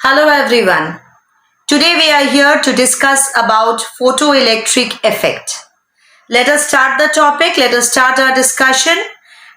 Hello everyone. Today we are here to discuss about photoelectric effect. Let us start the topic, let us start our discussion,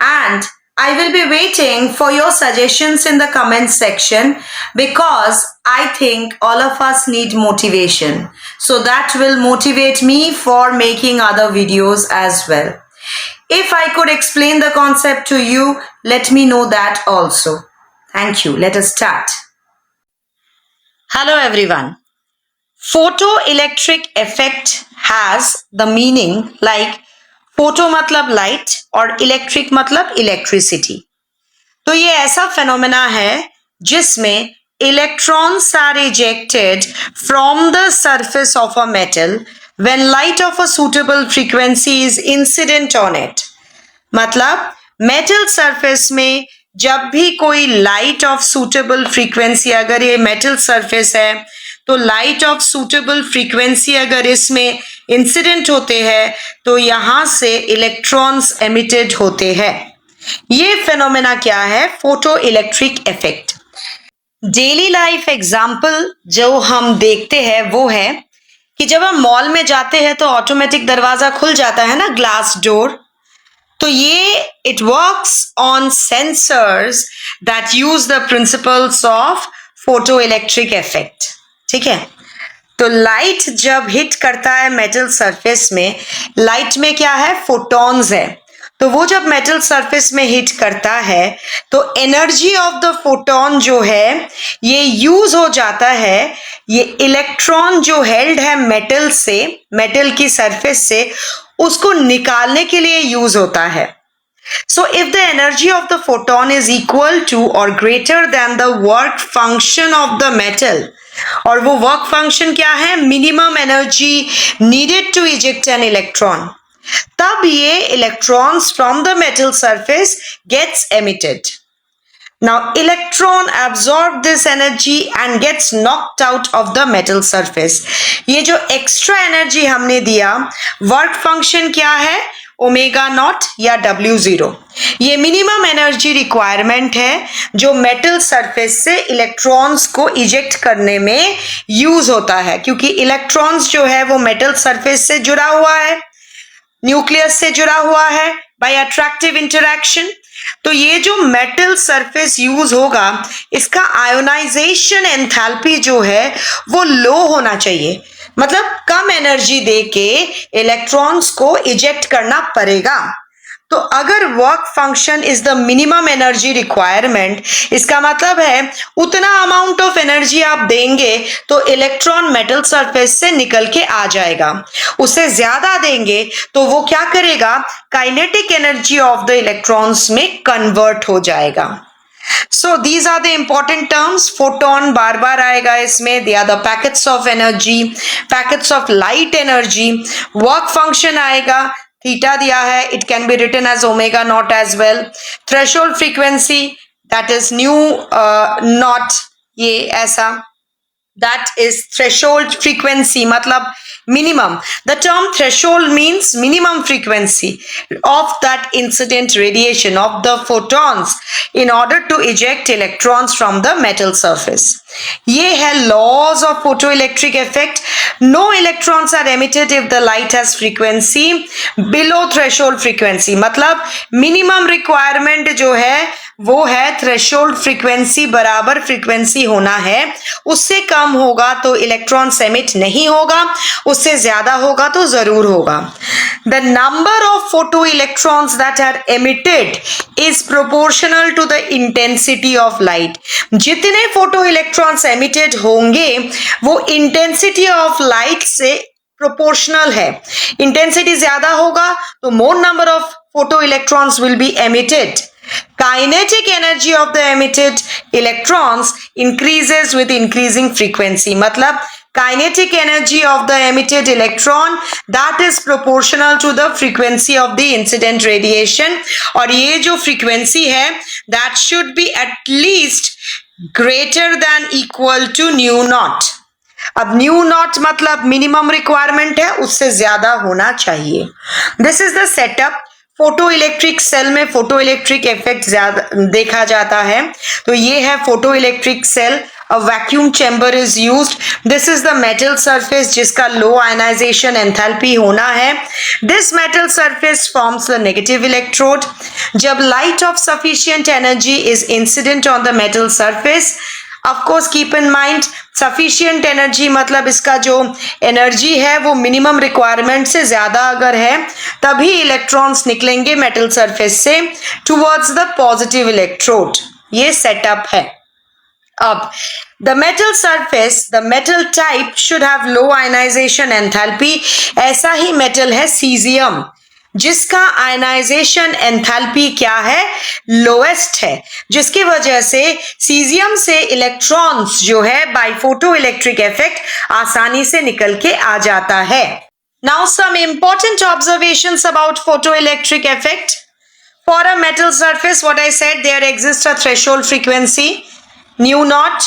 and I will be waiting for your suggestions in the comment section because I think all of us need motivation. So that will motivate me for making other videos as well. If I could explain the concept to you, let me know that also. Thank you. Let us start. Hello everyone. Photoelectric effect has the meaning like photo मतलब light और electric मतलब electricity. तो ये ऐसा phenomena है जिसमें electrons are ejected from the surface of a metal when light of a suitable frequency is incident on it. मतलब metal surface में जब भी कोई लाइट ऑफ सूटेबल फ्रीक्वेंसी, अगर ये मेटल सरफेस है तो लाइट ऑफ सूटेबल फ्रीक्वेंसी अगर इसमें इंसिडेंट होते हैं तो यहाँ से इलेक्ट्रॉन्स एमिटेड होते हैं. ये फेनोमेना क्या है? Photoelectric effect. Daily life example जो हम देखते हैं वो है कि जब हम मॉल में जाते हैं तो ऑटोमेटिक दरवाजा खुल जाता है ना, ग्लास डोर. तो ये it works on sensors that use the principles of photo electric effect. ठीक है, तो लाइट जब हिट करता है मेटल सरफेस में, लाइट में क्या है? फोटॉन्स है. तो वो जब मेटल सरफेस में हिट करता है तो एनर्जी ऑफ द फोटोन जो है ये यूज हो जाता है, ये इलेक्ट्रॉन जो हेल्ड है मेटल से, मेटल की सरफेस से, उसको निकालने के लिए यूज होता है. So if the energy of the photon is equal to or greater than the work function of the metal, और वो वर्क फंक्शन क्या है? Minimum energy needed to eject an electron, तब ये electrons from the metal surface gets emitted. Now electron absorb this energy and gets knocked out of the metal surface. ये जो extra energy हमने दिया, work function क्या है? Omega naught या W0. ये मिनिमम एनर्जी रिक्वायरमेंट है जो मेटल सरफेस से इलेक्ट्रॉन्स को इजेक्ट करने में यूज होता है, क्योंकि इलेक्ट्रॉन्स जो है वो मेटल सरफेस से जुड़ा हुआ है, न्यूक्लियस से जुड़ा हुआ है बाय अट्रैक्टिव इंटरैक्शन. तो ये जो मेटल सरफेस यूज होगा इसका आयोनाइजेशन एंथैल्पी जो है वो लो होना चाहिए, मतलब कम एनर्जी देके इलेक्ट्रॉन्स को इजेक्ट करना पड़ेगा. तो अगर work function is the minimum energy requirement, इसका मतलब है उतना अमाउंट ऑफ एनर्जी आप देंगे तो इलेक्ट्रॉन मेटल सरफेस से निकल के आ जाएगा. उससे ज्यादा देंगे तो वो क्या करेगा? Kinetic energy of the electrons में कन्वर्ट हो जाएगा. So these are the important terms. Photon बार बार आएगा इसमें. They are the packets of energy, packets of light energy. Work function आएगा, थीटा दिया है, it can be written as omega naught as well. Threshold frequency, that is nu naught, ये ऐसा, that is threshold frequency मतलब minimum. The term threshold means minimum frequency of that incident radiation of the photons in order to eject electrons from the metal surface. ये है laws of photoelectric effect. No electrons are emitted if the light has frequency below threshold frequency. मतलब minimum requirement जो है वो है threshold frequency बराबर frequency होना है. उससे कम होगा तो इलेक्ट्रॉन एमिट नहीं होगा, उससे ज्यादा होगा तो जरूर होगा. The number of photoelectrons that are emitted is proportional to the intensity of light. जितने फोटो इलेक्ट्रॉन्स एमिटेड होंगे वो इंटेंसिटी ऑफ लाइट से प्रोपोर्शनल है. इंटेंसिटी ज्यादा होगा तो मोर number of photo electrons will be emitted. Kinetic energy of the emitted electrons increases with increasing frequency. मतलब kinetic energy of the emitted electron that is proportional to the frequency of the incident radiation. और ये जो frequency है that should be at least greater than equal to nu naught. अब nu naught मतलब minimum requirement है, उससे ज्यादा होना चाहिए. This is the setup. Photoelectric cell में फोटो इलेक्ट्रिक इफेक्ट ज्यादा देखा जाता है. तो ये है photoelectric cell. a vacuum chamber is used. This is the metal surface जिसका low ionization enthalpy होना है. This metal surface forms the negative electrode. जब light of sufficient energy is incident on the metal surface, of course keep in mind sufficient energy मतलब इसका जो energy है वो minimum requirement से ज़्यादा अगर है तभी electrons निकलेंगे metal surface से towards the positive electrode. ये setup है. अब the metal surface, the metal type should have low ionization enthalpy. ऐसा ही metal है cesium जिसका आयनाइजेशन एंथैल्पी क्या है, लोएस्ट है, जिसकी वजह से सीजियम से इलेक्ट्रॉन्स जो है बाय फोटो इलेक्ट्रिक इफेक्ट आसानी से निकल के आ जाता है. Now some important observations about photoelectric effect. For a metal surface what I said, there exist a threshold frequency nu naught.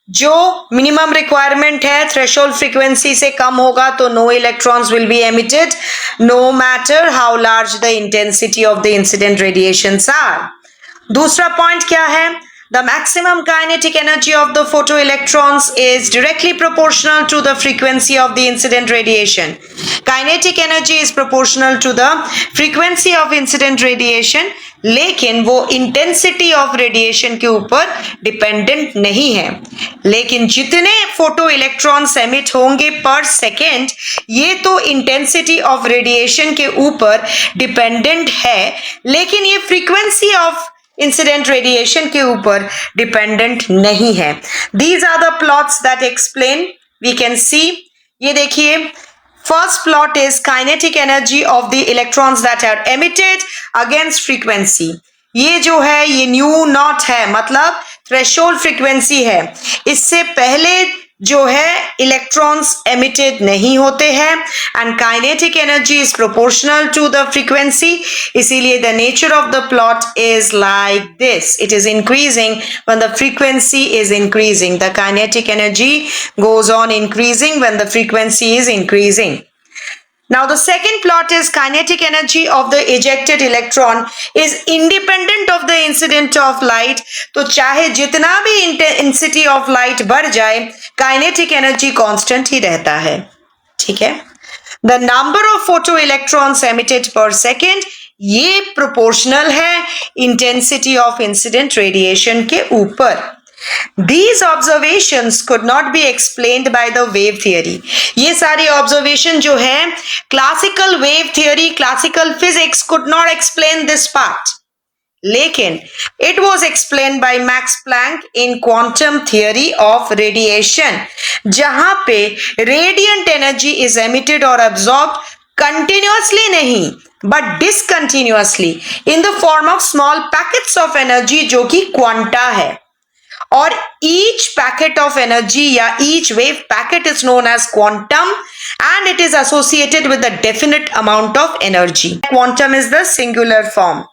जो मिनिमम रिक्वायरमेंट है थ्रेशोल्ड फ्रीक्वेंसी से कम होगा तो no electrons will be emitted no matter how large the intensity of the incident radiations are. दूसरा point क्या है, the maximum kinetic energy of the photoelectrons is directly proportional to the frequency of the incident radiation. Kinetic energy is proportional to the frequency of incident radiation, लेकिन वो intensity of radiation के ऊपर dependent नहीं है. लेकिन जितने photo electrons emit होंगे पर सेकेंड ये तो इंटेंसिटी ऑफ रेडिएशन के ऊपर डिपेंडेंट है, लेकिन ये फ्रीक्वेंसी ऑफ इंसिडेंट रेडिएशन के ऊपर डिपेंडेंट नहीं है. These are the plots that explain. We can see, ये देखिए, first plot is kinetic energy of the electrons that are emitted against frequency. ये जो है ये न्यू नॉट है, मतलब थ्रेशोल्ड फ्रीक्वेंसी है. इससे पहले जो है इलेक्ट्रॉन्स एमिटेड नहीं होते हैं and kinetic energy is proportional to the frequency. इसीलिए the nature of the plot is like this. It is increasing when the frequency is increasing. The kinetic energy goes on increasing when the frequency is increasing. Now the second plot is kinetic energy of the ejected electron is independent of the incident of light. तो चाहे जितना भी intensity of light बढ़ जाए kinetic energy constant ही रहता है. ठीक है. The number of photoelectrons emitted per second ये proportional है intensity of incident radiation के ऊपर. These observations could not be explained by the wave theory. ये सारी observation जो है classical wave theory, classical physics could not explain this part. लेकिन it was explained by Max Planck in quantum theory of radiation, जहां पे radiant energy is emitted or absorbed continuously नहीं but discontinuously in the form of small packets of energy जो कि quanta है. और each packet of energy या each wave packet is known as quantum and it is associated with a definite amount of energy. Quantum is the singular form.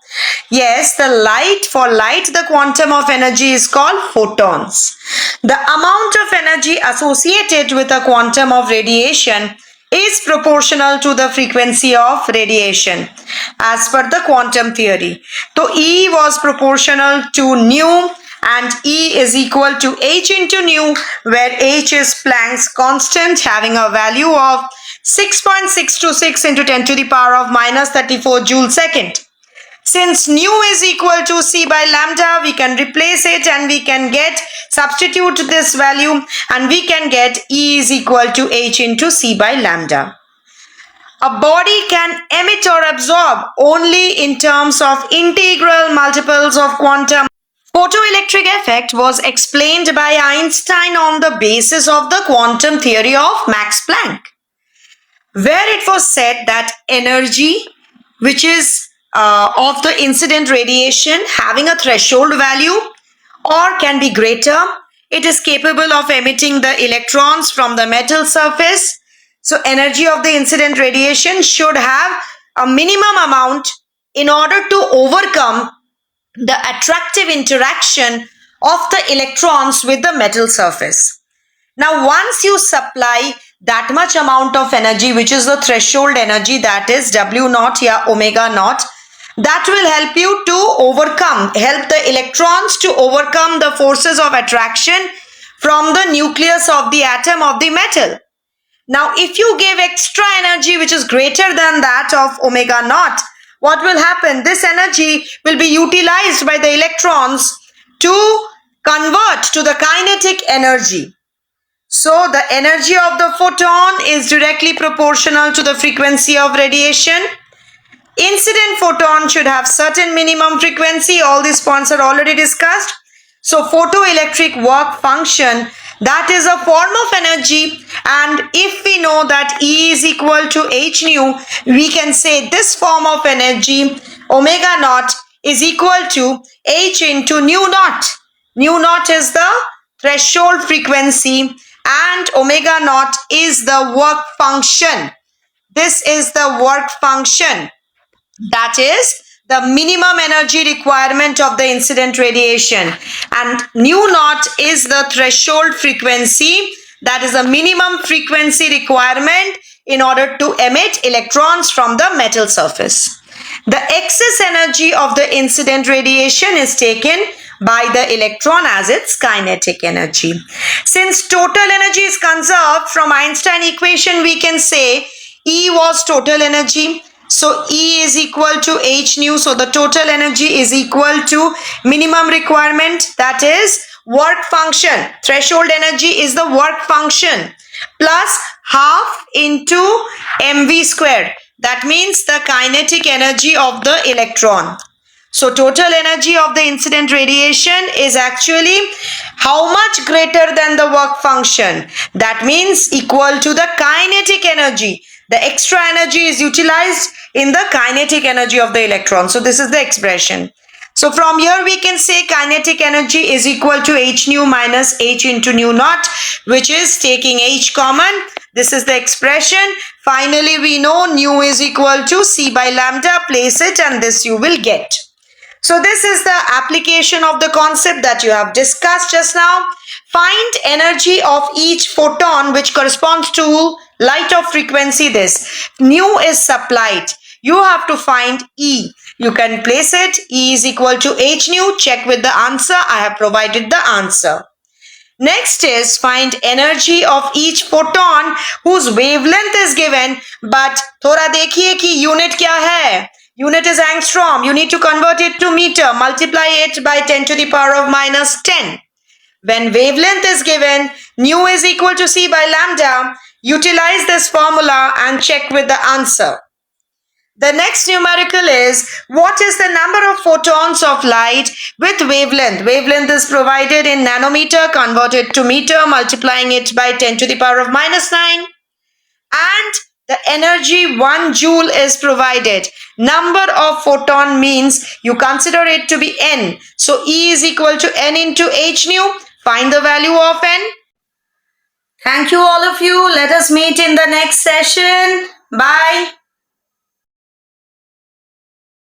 Yes, the light, for light the quantum of energy is called photons. The amount of energy associated with a quantum of radiation is proportional to the frequency of radiation as per the quantum theory. So E was proportional to nu and E is equal to h into nu, where h is Planck's constant having a value of 6.626 into 10 to the power of minus 34 joule second. Since nu is equal to c by lambda, we can replace it and we can substitute this value and we can get E is equal to h into c by lambda. A body can emit or absorb only in terms of integral multiples of quantum. Photoelectric effect was explained by Einstein on the basis of the quantum theory of Max Planck, where it was said that energy which is of the incident radiation having a threshold value or can be greater, it is capable of emitting the electrons from the metal surface. So energy of the incident radiation should have a minimum amount in order to overcome the attractive interaction of the electrons with the metal surface. Now once you supply that much amount of energy, which is the threshold energy, that is W naught या omega naught, that will help you to help the electrons to overcome the forces of attraction from the nucleus of the atom of the metal. Now, if you give extra energy which is greater than that of omega naught, what will happen? This energy will be utilized by the electrons to convert to the kinetic energy. So, the energy of the photon is directly proportional to the frequency of radiation. Incident photon should have certain minimum frequency. All these points are already discussed. So, photoelectric work function, that is a form of energy, and if we know that E is equal to h nu, we can say this form of energy, omega naught, is equal to h into nu naught. Nu naught is the threshold frequency and omega naught is the work function. This is the work function. That is the minimum energy requirement of the incident radiation, and nu naught is the threshold frequency, that is the minimum frequency requirement in order to emit electrons from the metal surface. The excess energy of the incident radiation is taken by the electron as its kinetic energy. Since total energy is conserved, from Einstein equation we can say E was total energy. So E is equal to h nu. So the total energy is equal to minimum requirement, that is work function. Threshold energy is the work function plus half into mv squared. That means the kinetic energy of the electron. So total energy of the incident radiation is actually how much greater than the work function. That means equal to the kinetic energy. The extra energy is utilized in the kinetic energy of the electron. So this is the expression. So from here we can say kinetic energy is equal to h nu minus h into nu naught, which is taking h common. This is the expression. Finally, we know nu is equal to c by lambda. Place it and this you will get. So this is the application of the concept that you have discussed just now. Find energy of each photon which corresponds to light of frequency this. Nu is supplied. You have to find E. You can place it. E is equal to h nu. Check with the answer. I have provided the answer. Next is find energy of each photon whose wavelength is given, but थोड़ा देखिए कि unit क्या है. Unit is angstrom. You need to convert it to meter. Multiply it by 10 to the power of minus 10. When wavelength is given, nu is equal to c by lambda. Utilize this formula and check with the answer. The next numerical is, what is the number of photons of light with wavelength? Wavelength is provided in nanometer, converted to meter, multiplying it by 10 to the power of minus 9. And the energy 1 joule is provided. Number of photon means you consider it to be n. So E is equal to n into h nu. Find the value of n. Thank you all of you. Let us meet in the next session. Bye.